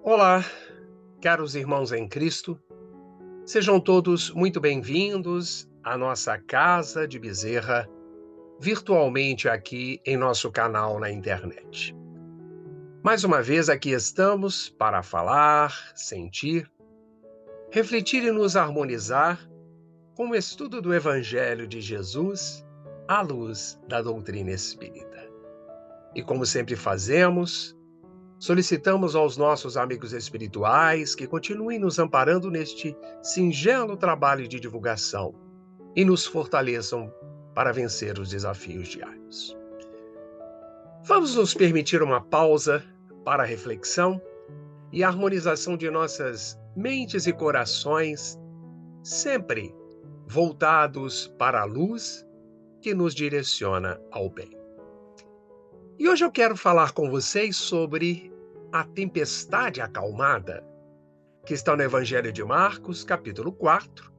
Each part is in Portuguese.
Olá, caros irmãos em Cristo, sejam todos muito bem-vindos à nossa Casa de Bezerra, virtualmente aqui em nosso canal na internet. Mais uma vez aqui estamos para falar, sentir, refletir e nos harmonizar com o estudo do Evangelho de Jesus à luz da doutrina espírita. E como sempre fazemos, solicitamos aos nossos amigos espirituais que continuem nos amparando neste singelo trabalho de divulgação e nos fortaleçam para vencer os desafios diários. Vamos nos permitir uma pausa para a reflexão e a harmonização de nossas mentes e corações, sempre voltados para a luz que nos direciona ao bem. E hoje eu quero falar com vocês sobre a tempestade acalmada, que está no Evangelho de Marcos, capítulo 4,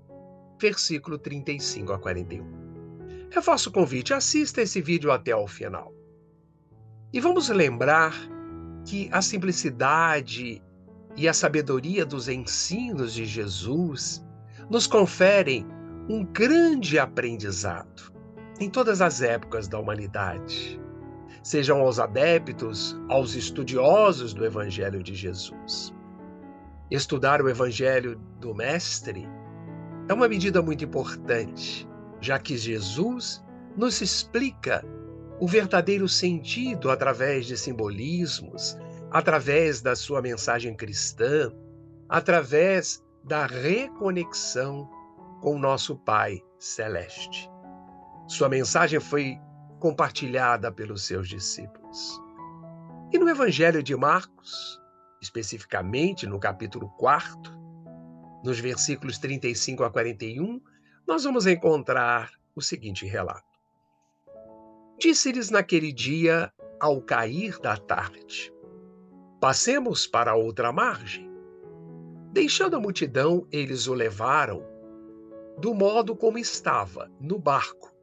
versículo 35 a 41. Reforço o convite, assista esse vídeo até ao final. E vamos lembrar que a simplicidade e a sabedoria dos ensinos de Jesus nos conferem um grande aprendizado em todas as épocas da humanidade, sejam aos adeptos, aos estudiosos do Evangelho de Jesus. Estudar o Evangelho do Mestre é uma medida muito importante, já que Jesus nos explica o verdadeiro sentido através de simbolismos, através da sua mensagem cristã, através da reconexão com o nosso Pai Celeste. Sua mensagem foi compartilhada pelos seus discípulos. E no Evangelho de Marcos, especificamente no capítulo 4, nos versículos 35 a 41, nós vamos encontrar o seguinte relato. Disse-lhes naquele dia, ao cair da tarde: passemos para a outra margem. Deixando a multidão, eles o levaram do modo como estava, no barco,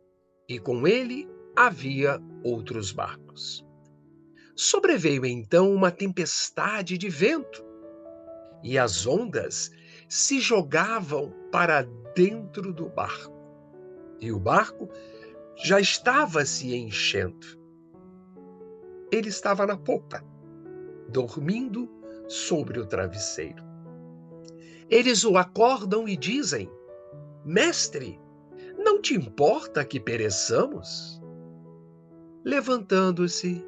e com ele havia outros barcos. Sobreveio então uma tempestade de vento, e as ondas se jogavam para dentro do barco, e o barco já estava se enchendo. Ele estava na popa, dormindo sobre o travesseiro. Eles o acordam e dizem: Mestre, não te importa que pereçamos? Levantando-se,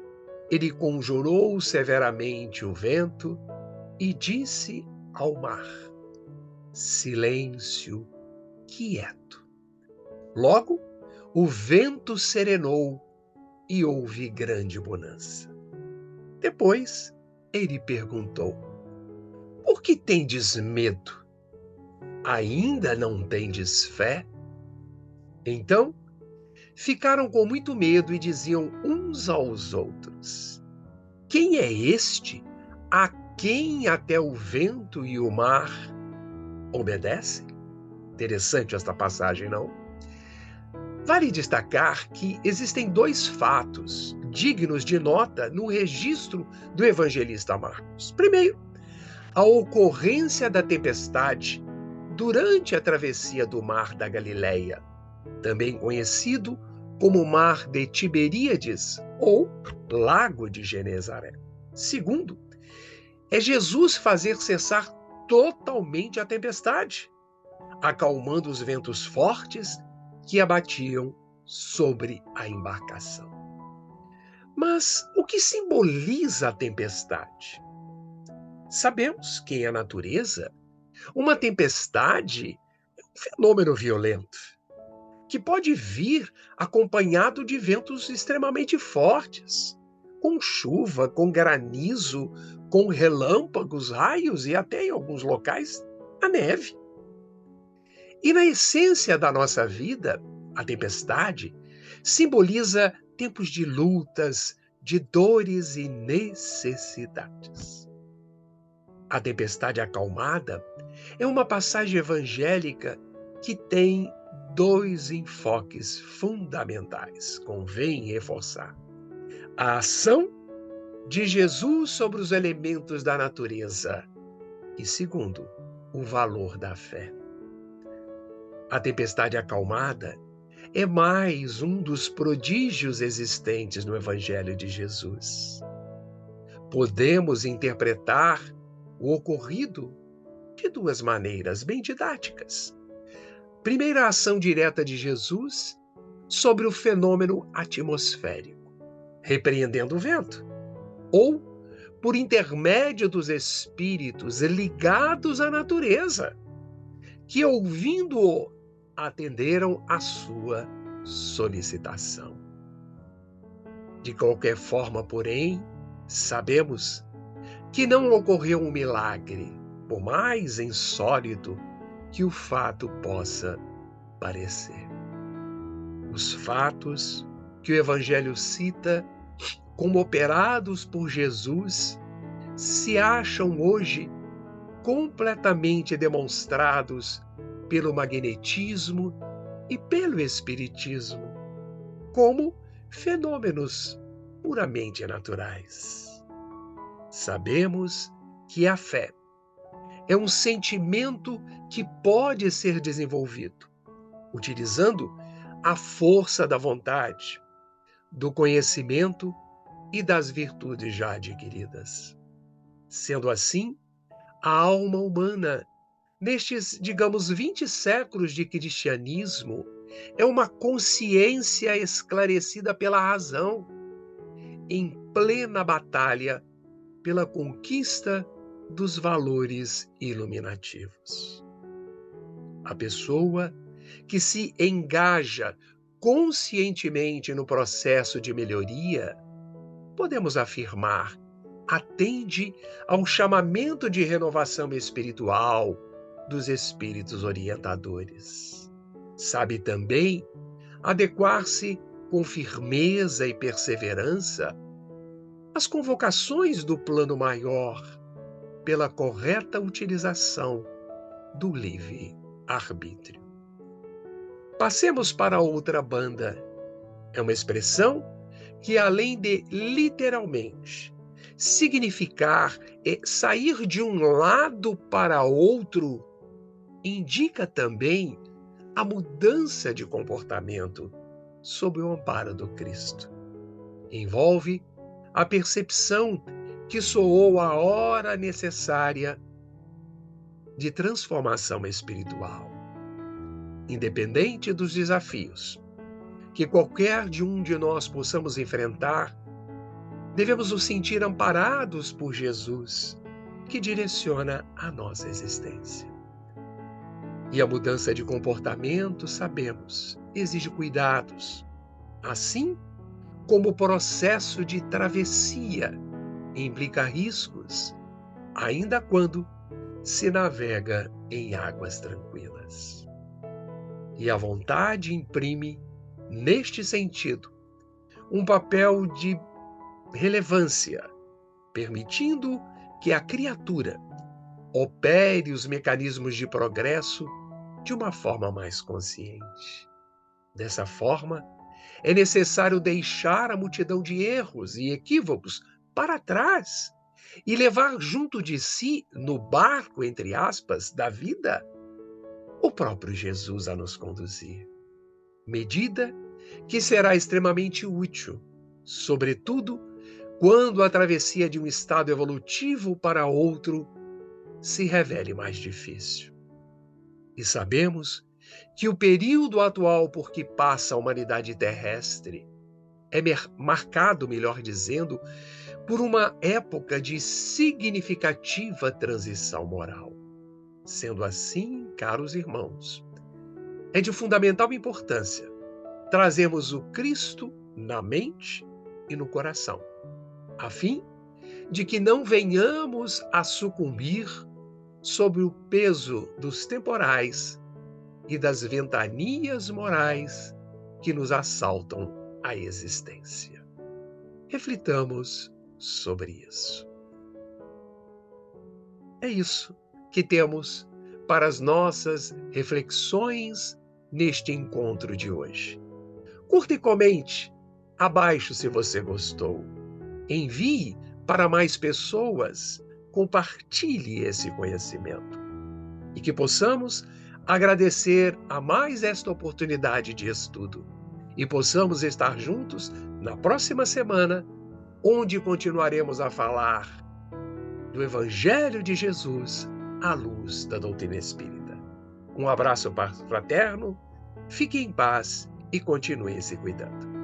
ele conjurou severamente o vento e disse ao mar: silêncio, quieto. Logo, o vento serenou e houve grande bonança. Depois, ele perguntou: por que tendes medo? Ainda não tendes fé? Então, ficaram com muito medo e diziam uns aos outros: quem é este a quem até o vento e o mar obedecem? Interessante esta passagem, não? Vale destacar que existem dois fatos dignos de nota no registro do evangelista Marcos. Primeiro, a ocorrência da tempestade durante a travessia do Mar da Galileia, também conhecido como Mar de Tiberíades ou Lago de Genezaré. Segundo, é Jesus fazer cessar totalmente a tempestade, acalmando os ventos fortes que abatiam sobre a embarcação. Mas o que simboliza a tempestade? Sabemos que em a natureza, uma tempestade é um fenômeno violento, que pode vir acompanhado de ventos extremamente fortes, com chuva, com granizo, com relâmpagos, raios e até em alguns locais a neve. E na essência da nossa vida, a tempestade simboliza tempos de lutas, de dores e necessidades. A tempestade acalmada é uma passagem evangélica que tem dois enfoques fundamentais, convém reforçar: a ação de Jesus sobre os elementos da natureza e, segundo, o valor da fé. A tempestade acalmada é mais um dos prodígios existentes no Evangelho de Jesus. Podemos interpretar o ocorrido de duas maneiras bem didáticas. Primeira, a ação direta de Jesus sobre o fenômeno atmosférico, repreendendo o vento, ou por intermédio dos espíritos ligados à natureza, que, ouvindo-o, atenderam à sua solicitação. De qualquer forma, porém, sabemos que não ocorreu um milagre, por mais insólito que o fato possa parecer. Os fatos que o Evangelho cita como operados por Jesus se acham hoje completamente demonstrados pelo magnetismo e pelo espiritismo, como fenômenos puramente naturais. Sabemos que a fé é um sentimento que pode ser desenvolvido, utilizando a força da vontade, do conhecimento e das virtudes já adquiridas. Sendo assim, a alma humana, nestes, digamos, 20 séculos de cristianismo, é uma consciência esclarecida pela razão, em plena batalha pela conquista dos valores iluminativos. A pessoa que se engaja conscientemente no processo de melhoria, podemos afirmar, atende ao chamamento de renovação espiritual dos espíritos orientadores. Sabe também adequar-se com firmeza e perseverança às convocações do plano maior pela correta utilização do livre-arbítrio. Passemos para outra banda. É uma expressão que, além de literalmente significar sair de um lado para outro, indica também a mudança de comportamento sob o amparo do Cristo. Envolve a percepção que soou a hora necessária de transformação espiritual. Independente dos desafios que qualquer de um de nós possamos enfrentar, devemos nos sentir amparados por Jesus, que direciona a nossa existência. E a mudança de comportamento, sabemos, exige cuidados, assim como o processo de travessia implica riscos, ainda quando se navega em águas tranquilas. E a vontade imprime, neste sentido, um papel de relevância, permitindo que a criatura opere os mecanismos de progresso de uma forma mais consciente. Dessa forma, é necessário deixar a multidão de erros e equívocos para trás e levar junto de si, no barco, entre aspas, da vida, o próprio Jesus a nos conduzir. Medida que será extremamente útil, sobretudo quando a travessia de um estado evolutivo para outro se revele mais difícil. E sabemos que o período atual por que passa a humanidade terrestre é marcado, melhor dizendo, por uma época de significativa transição moral. Sendo assim, caros irmãos, é de fundamental importância trazermos o Cristo na mente e no coração, a fim de que não venhamos a sucumbir sob o peso dos temporais e das ventanias morais que nos assaltam a existência. Reflitamos sobre isso. É isso que temos para as nossas reflexões neste encontro de hoje. Curta e comente abaixo se você gostou. Envie para mais pessoas, compartilhe esse conhecimento e que possamos agradecer a mais esta oportunidade de estudo e possamos estar juntos na próxima semana, onde continuaremos a falar do Evangelho de Jesus à luz da doutrina espírita. Um abraço fraterno, fique em paz e continue se cuidando.